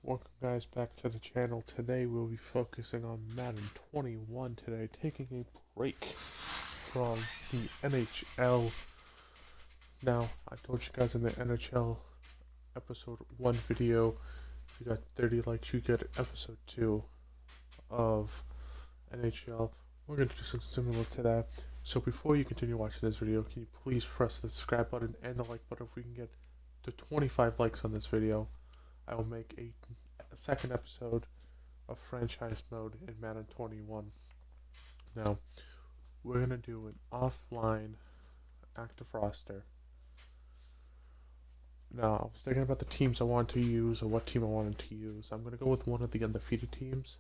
Welcome guys back to the channel. Today we'll be focusing on Madden 21 today, taking a break from the NHL. Now, I told you guys in the NHL episode 1 video, if you got 30 likes, you get episode 2 of NHL. We're going to do something similar to that. So before you continue watching this video, can you please press the subscribe button and the like button? If we can get to 25 likes on this video, I will make a second episode of franchise mode in Madden 21. Now, we're going to do an offline active roster. Now, I was thinking about the teams I wanted to use or what team I wanted to use. I'm going to go with one of the undefeated teams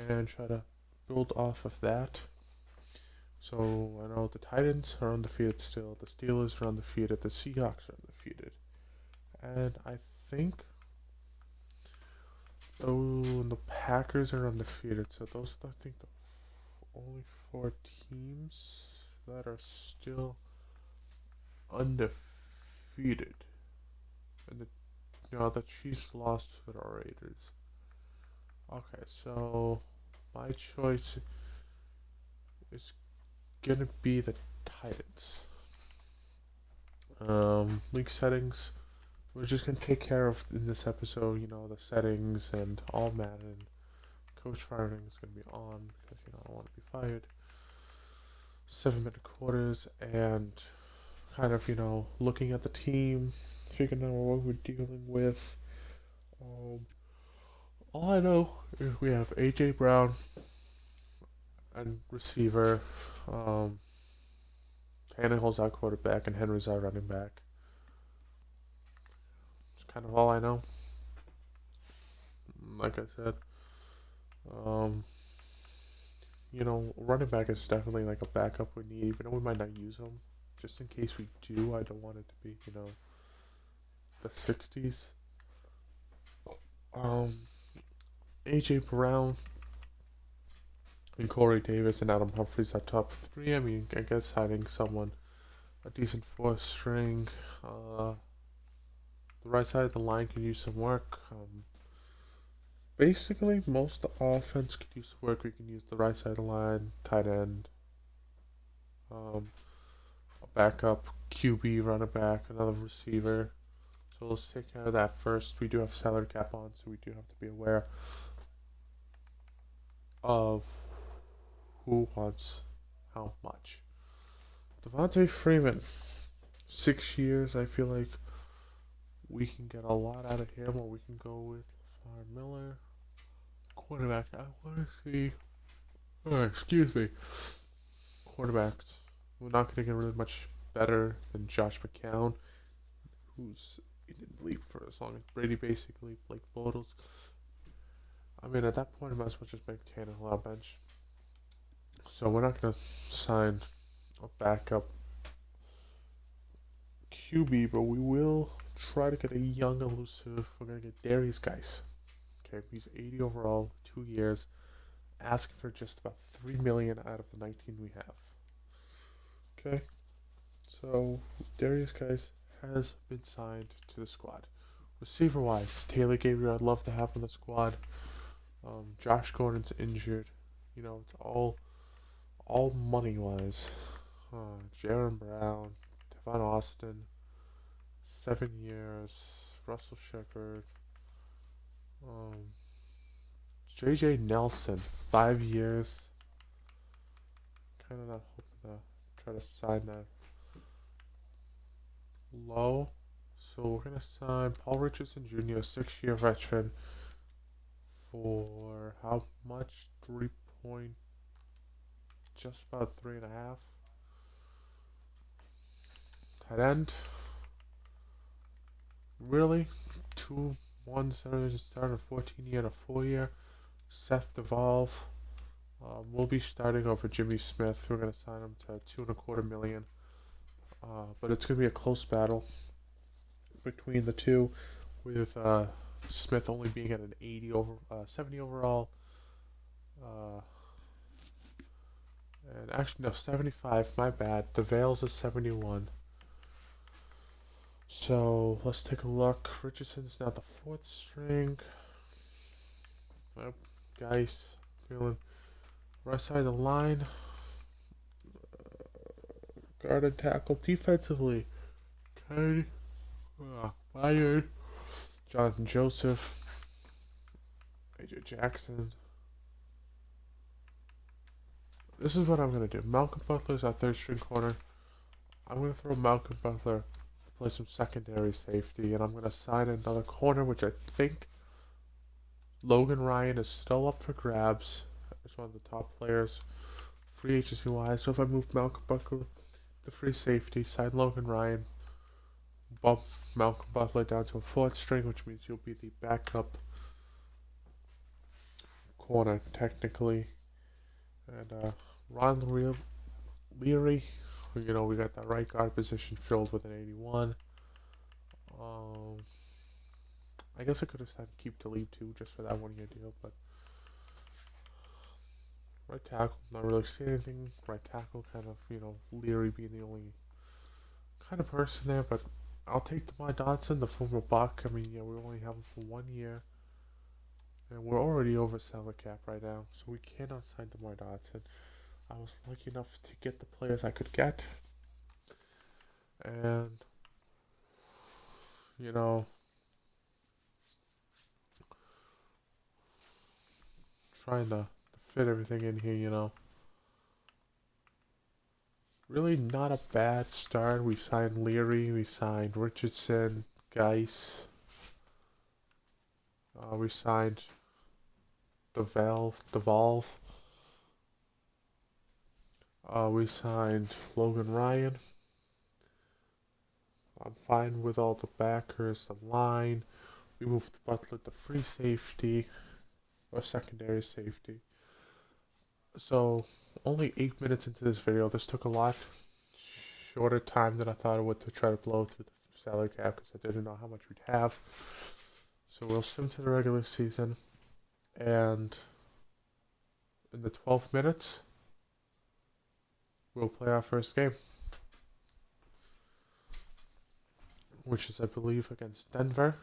and try to build off of that. So, I know the Titans are undefeated still, the Steelers are undefeated, the Seahawks are undefeated. And I think the Packers are undefeated, so those are, I think, the only 4 teams that are still undefeated. And the Chiefs lost to the Raiders. Okay, so my choice is gonna be the Titans. League settings. We're just going to take care of in this episode, the settings and all Madden. Coach firing is going to be on because, I don't want to be fired. 7-minute quarters and kind of, looking at the team, figuring out what we're dealing with. All I know is we have A.J. Brown and receiver. Tannehill's our quarterback and Henry's our running back. Kind of all I know. Like I said, running back is definitely like a backup we need, even though we might not use them. Just in case we do, I don't want it to be, the 60s. A.J. Brown and Corey Davis and Adam Humphries are top 3. I mean, I guess signing someone, a decent 4th string, the right side of the line can use some work. Basically, most of the offense could use work. We can use the right side of the line, tight end, a backup, QB, running back, another receiver. So let's take care of that first. We do have salary cap on, so we do have to be aware of who wants how much. Devontae Freeman, 6 years. I feel like we can get a lot out of him, or we can go with Miller. Quarterback, I want to see. Excuse me. Quarterbacks. We're not going to get really much better than Josh McCown, who's in the league for as long as Brady, basically. Blake Bortles. I mean, at that point, I might as well just make Tannehill our bench. So we're not going to sign a backup QB, but we will try to get a young elusive. We're going to get Darius Geis. Okay, he's 80 overall, 2 years, asking for just about $3 million out of the 19 we have. Okay, so Darius Geis has been signed to the squad. Receiver-wise, Taylor Gabriel, I'd love to have on the squad. Josh Gordon's injured. It's all money-wise. Jaron Brown, Devon Austin, 7 years. Russell Shepard. J.J. Nelson, 5 years. Kind of not hoping to try to sign that low. So we're going to sign Paul Richardson Jr., 6-year veteran, for how much? Just about 3.5. Tight end. Really? 1 started 14-year and a 4-year. Seth DeVolve. We'll be starting over Jimmy Smith. We're going to sign him to $2.25 million. But it's going to be a close battle between the two, with Smith only being at an 70 overall. And actually, no, 75. My bad. DeVale's is 71. So let's take a look. Richardson's now the fourth string. Guys, feeling right side of the line. Guard and tackle defensively. Okay. Byard. Jonathan Joseph. AJ Jackson. This is what I'm going to do. Malcolm Butler's our third string corner. I'm going to throw Malcolm Butler to play some secondary safety, and I'm going to sign another corner, which I think Logan Ryan is still up for grabs. He's one of the top players, free agency wise. So if I move Malcolm Butler, the free safety, sign Logan Ryan, bump Malcolm Butler down to a fourth string, which means he'll be the backup corner technically. And Ron Leary, we got that right guard position filled with an 81. I guess I could have signed Keep to Leave too, just for that 1 year deal, but right tackle, not really seeing anything. Right tackle, kind of, Leary being the only kind of person there, but I'll take DeMar Dotson, the former Buck. I mean, we only have him for 1 year, and we're already over salary cap right now, so we cannot sign DeMar Dotson. I was lucky enough to get the players I could get, and trying to fit everything in here. Really not a bad start. We signed Leary, we signed Richardson, Geis, we signed Devolve. We signed Logan Ryan. I'm fine with all the backers, the line. We moved Butler to free safety, or secondary safety. So, only 8 minutes into this video. This took a lot shorter time than I thought it would to try to blow through the salary cap because I didn't know how much we'd have. So we'll sim to the regular season, and in the 12 minutes, we'll play our first game, which is, I believe, against Denver.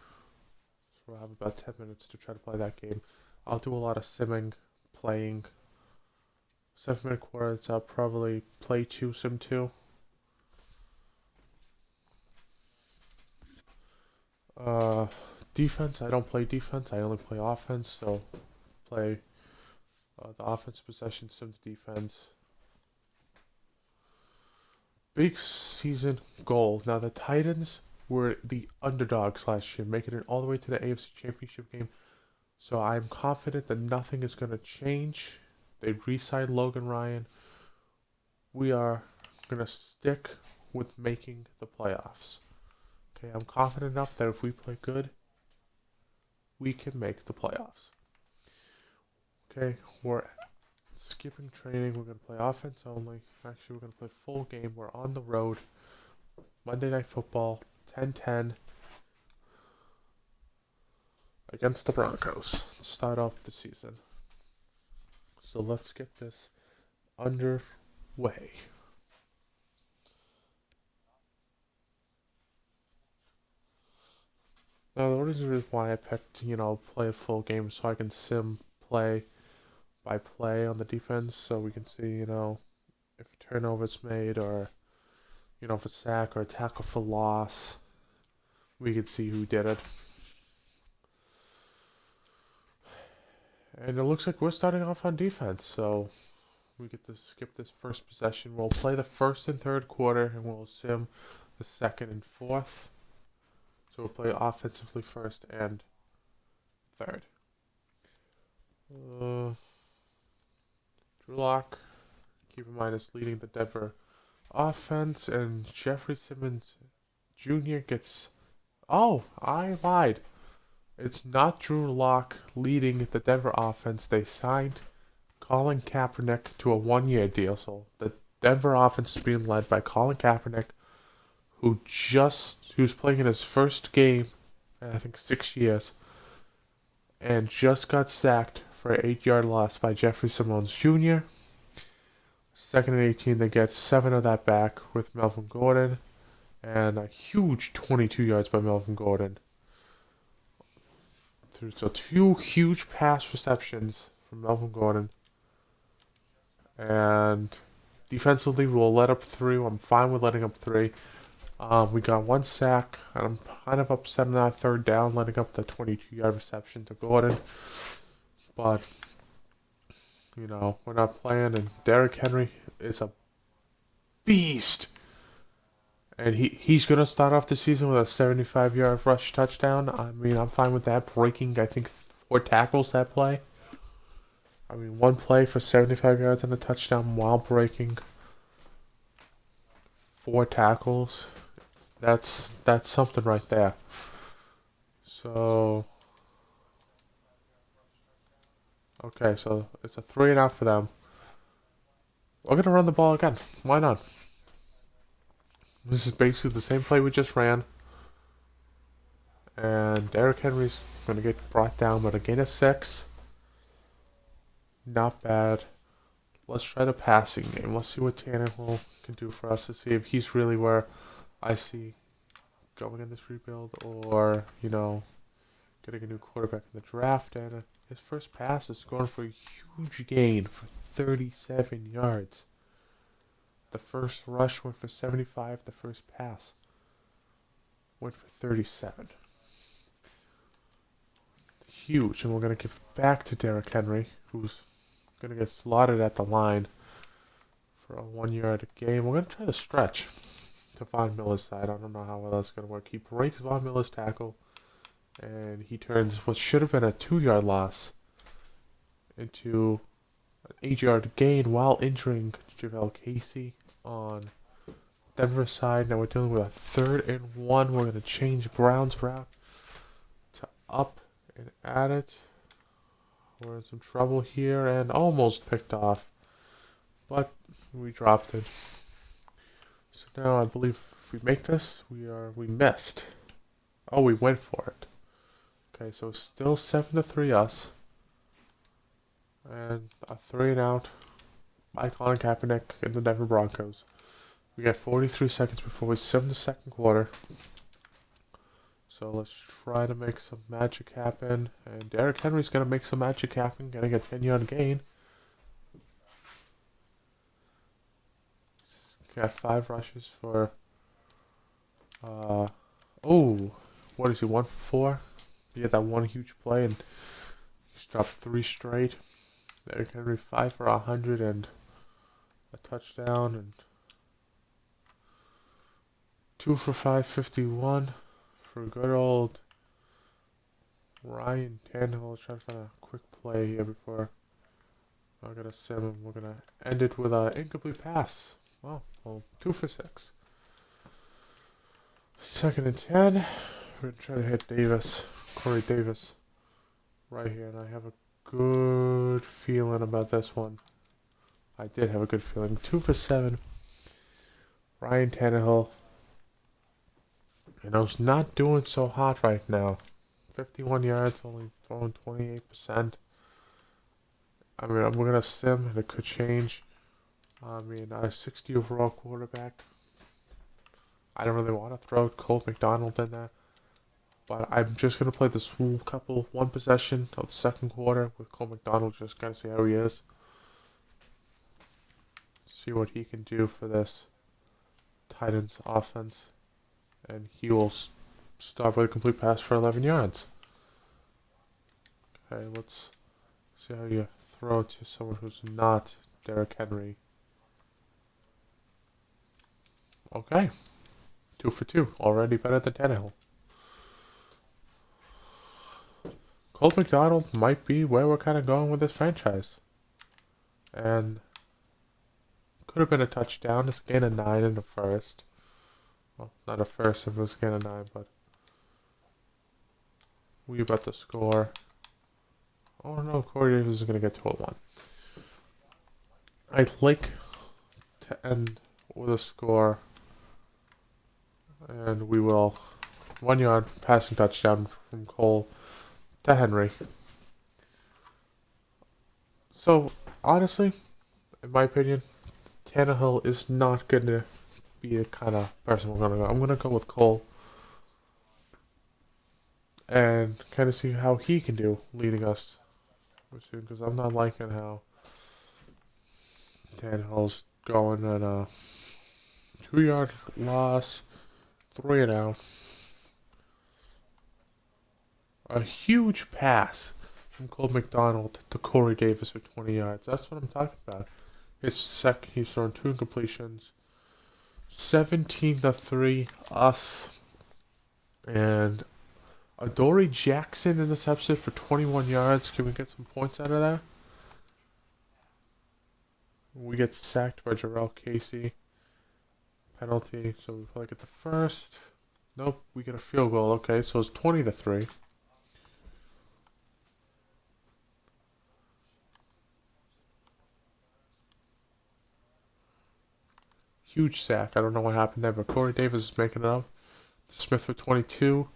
So we'll have about 10 minutes to try to play that game. I'll do a lot of simming, playing. 7-minute quarters, I'll probably play 2, sim 2. Defense, I don't play defense, I only play offense, so play the offense possession, sim to defense. Big season goal. Now the Titans were the underdogs last year, making it all the way to the AFC Championship game. So I'm confident that nothing is going to change. They re-signed Logan Ryan. We are going to stick with making the playoffs. Okay, I'm confident enough that if we play good, we can make the playoffs. Okay, we're skipping training. We're going to play offense only. Actually, we're going to play full game. We're on the road. Monday Night Football, 10-10. Against the Broncos to start off the season. So let's get this underway. Now the reason why I picked, play a full game so I can sim play by play on the defense, so we can see, if a turnover's made or, if a sack or a tackle for loss, we can see who did it. And it looks like we're starting off on defense, so we get to skip this first possession. We'll play the first and third quarter, and we'll sim the second and fourth. So we'll play offensively first and third. Drew Lock, keep in mind, is leading the Denver offense, and Jeffrey Simmons Jr. gets... Oh, I lied. It's not Drew Lock leading the Denver offense. They signed Colin Kaepernick to a 1-year deal. So the Denver offense is being led by Colin Kaepernick, who's playing in his first game in, I think, 6 years, and just got sacked for an 8-yard loss by Jeffrey Simmons Jr. Second and 18, they get 7 of that back with Melvin Gordon. And a huge 22 yards by Melvin Gordon. So two huge pass receptions from Melvin Gordon. And defensively, we'll let up 3. I'm fine with letting up 3. We got 1 sack, and I'm kind of upset on that 3rd down, letting up the 22-yard reception to Gordon. But, you know, we're not playing, and Derrick Henry is a beast. And he's going to start off the season with a 75-yard rush touchdown. I mean, I'm fine with that, breaking, I think, 4 tackles that play. I mean, 1 play for 75 yards and a touchdown while breaking 4 tackles. That's something right there. So, okay, so it's a 3 and out for them. We're going to run the ball again. Why not? This is basically the same play we just ran. And Derrick Henry's going to get brought down, but a gain of 6. Not bad. Let's try the passing game. Let's see what Tannehill can do for us to see if he's really where I see going in this rebuild, or, you know, getting a new quarterback in the draft. And his first pass is going for a huge gain for 37 yards. The first rush went for 75. The first pass went for 37. Huge. And we're going to give back to Derrick Henry, who's going to get slaughtered at the line for a 1-yard gain. We're going to try the stretch to Von Miller's side. I don't know how well that's going to work. He breaks Von Miller's tackle, and he turns what should have been a 2-yard loss into an 8-yard gain while injuring JaVale Casey on Denver's side. Now we're dealing with a 3rd and 1. We're going to change Brown's route to up and at it. We're in some trouble here and almost picked off, but we dropped it. So now I believe if we make this, we missed. Oh, we went for it. Okay, so still 7-3 us. And a 3 and out by Colin Kaepernick in the Denver Broncos. We got 43 seconds before we sim the 2nd quarter. So let's try to make some magic happen. And Derrick Henry's going to make some magic happen, getting a 10-yard gain. Got 5 rushes for, what is he, 1 for 4? He had that one huge play, and he's dropped 3 straight. Derrick Henry 5 for 100 and a touchdown, and 2 for 551 for good old Ryan Tannehill. Trying to find a quick play here before I'm gonna sim him. We're gonna end it with an incomplete pass. Well, 2 for 6. 2nd and 10. We're gonna try to hit Corey Davis, right here, and I have a good feeling about this one. I did have a good feeling. 2 for 7. Ryan Tannehill. And I was not doing so hot right now. 51 yards, only throwing 28%. I mean, we're going to sim, and it could change. I mean, a 60 overall quarterback. I don't really want to throw Cole McDonald in there. But I'm just going to play this one possession of the 2nd quarter with Cole McDonald, just kind of see how he is. See what he can do for this Titans offense. And he will start with a complete pass for 11 yards. Okay, let's see how you throw to someone who's not Derrick Henry. Okay, 2 for 2, already better than Tannehill. Cole McDonald might be where we're kind of going with this franchise. And could have been a touchdown. It's a gain of 9 in the first. Well, not a first if it was a gain of 9, but we about to score. Oh no, Corey Davis is going to get to a 1. I'd like to end with a score. And we will 1 yard passing touchdown from Cole to Henry. So, honestly, in my opinion, Tannehill is not going to be the kind of person we're gonna go. I'm gonna go with Cole and kind of see how he can do leading us. Because I'm not liking how Tannehill's going at a 2-yard loss, 3 and out. A huge pass from Cole McDonald to Corey Davis for 20 yards. That's what I'm talking about. He's thrown 2 incompletions. 17-3 us. And Adoree Jackson intercepted for 21 yards. Can we get some points out of that? We get sacked by Jarrell Casey. Penalty. So we probably get the first. Nope, we get a field goal. Okay, so it's 20-3. Huge sack. I don't know what happened there, but Corey Davis is making it up. Smith for 22.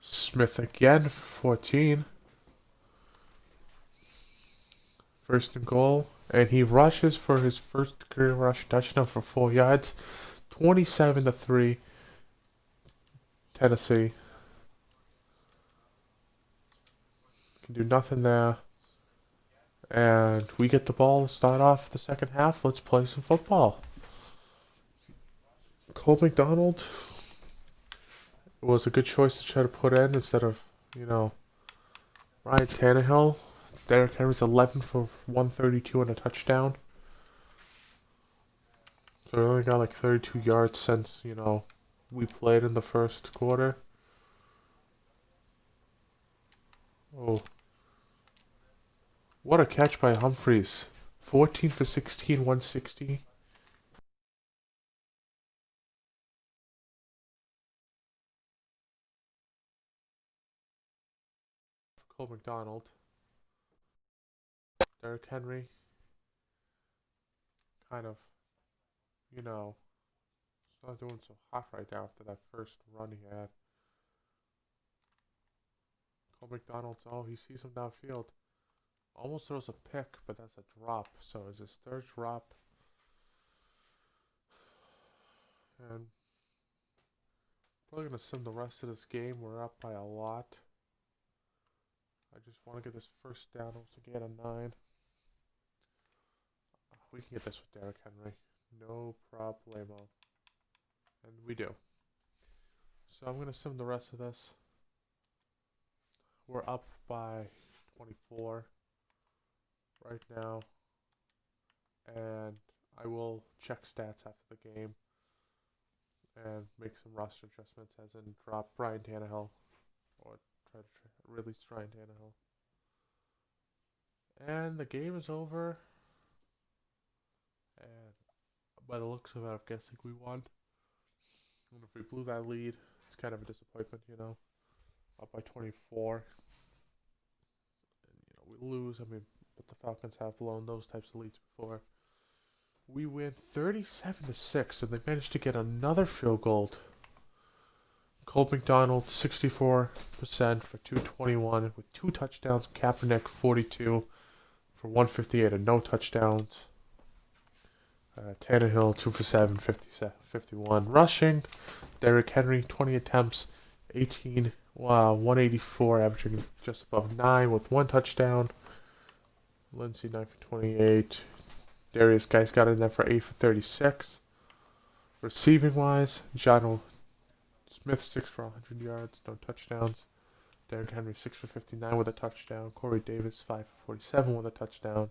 Smith again for 14. First and goal. And he rushes for his first career rush touchdown for 4 yards. 27-3. Tennessee. Can do nothing there. And we get the ball to start off the second half. Let's play some football. Cole McDonald was a good choice to try to put in instead of, Ryan Tannehill. Derrick Henry's 11 for 132 and a touchdown. So we only got like 32 yards since, we played in the first quarter. Oh. What a catch by Humphries. 14 for 16, 160. Cole McDonald. Derrick Henry. Kind of, it's not doing so hot right now after that first run he had. Cole McDonald, he sees him downfield. Almost throws a pick, but that's a drop. So it's his third drop. And probably going to sim the rest of this game. We're up by a lot. I just want to get this first down to get a 9. We can get this with Derrick Henry. No problemo. And we do. So I'm going to sim the rest of this. We're up by 24 right now. And I will check stats after the game and make some roster adjustments, as in drop Ryan Tannehill or try to release Ryan Tannehill. And the game is over. And by the looks of it, I'm guessing we won. And if we blew that lead, it's kind of a disappointment, Up by 24. And, we lose. But the Falcons have blown those types of leads before. We win 37-6, and they managed to get another field goal. Cole McDonald, 64% for 221 with 2 touchdowns. Kaepernick, 42 for 158 and no touchdowns. Tannehill, 2 for 7, 51 rushing. Derrick Henry, 20 attempts, 184, averaging just above 9 with 1 touchdown. Lindsey, 9 for 28. Darius Guice got in there for 8 for 36. Receiving wise, John Smith, 6 for 100 yards, no touchdowns. Derrick Henry, 6 for 59 with a touchdown. Corey Davis, 5 for 47 with a touchdown.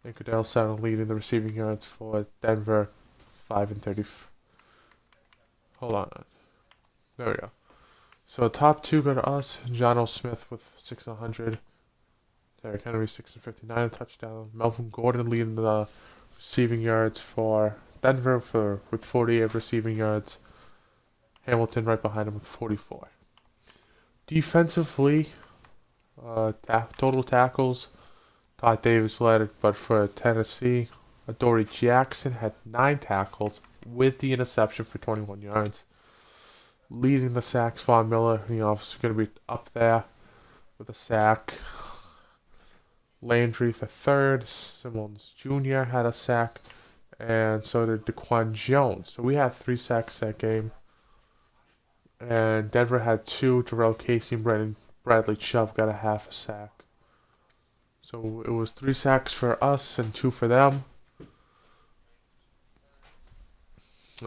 And Cadell Saddle leading the receiving yards for Denver, 5 and 30. Hold on. There we go. So top 2 go to us. John Smith with 6 and 100. Derrick Henry, 6 and 59, a touchdown. Melvin Gordon leading the receiving yards for Denver with 48 receiving yards. Hamilton right behind him with 44. Defensively, total tackles, Todd Davis led it, but for Tennessee, Adoree Jackson had 9 tackles with the interception for 21 yards. Leading the sacks, Von Miller, is going to be up there with a sack. Landry for 3rd. Simmons Jr. had a sack. and so did Daquan Jones. So we had 3 sacks that game, and Denver had 2. Jarrell Casey and Bradley Chubb got a half a sack. So it was 3 sacks for us and 2 for them.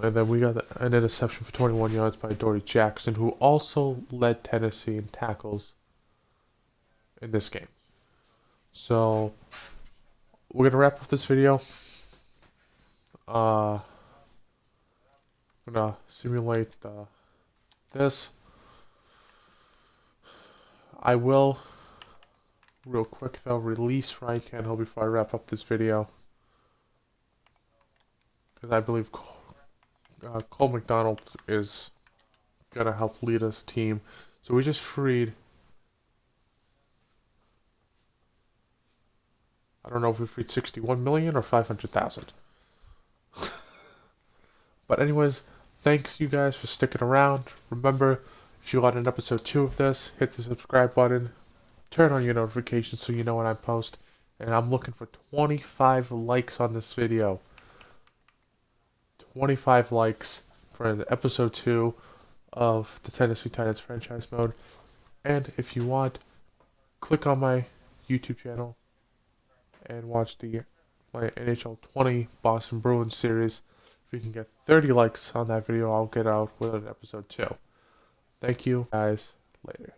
And then we got an interception for 21 yards by Dory Jackson, who also led Tennessee in tackles in this game. So we're gonna wrap up this video. I'm gonna simulate this. I will, real quick though, release Ryan Tannehill before I wrap up this video, because I believe Cole McDonald is gonna help lead us team. So we just freed, I don't know if we freed 61 million or 500,000. But anyways, thanks you guys for sticking around. Remember, if you want an episode 2 of this, hit the subscribe button, turn on your notifications so you know when I post, and I'm looking for 25 likes on this video. 25 likes for episode 2 of the Tennessee Titans franchise mode. And if you want, click on my YouTube channel and watch my NHL 20 Boston Bruins series. If we can get 30 likes on that video, I'll get out with an episode 2. Thank you guys. Later.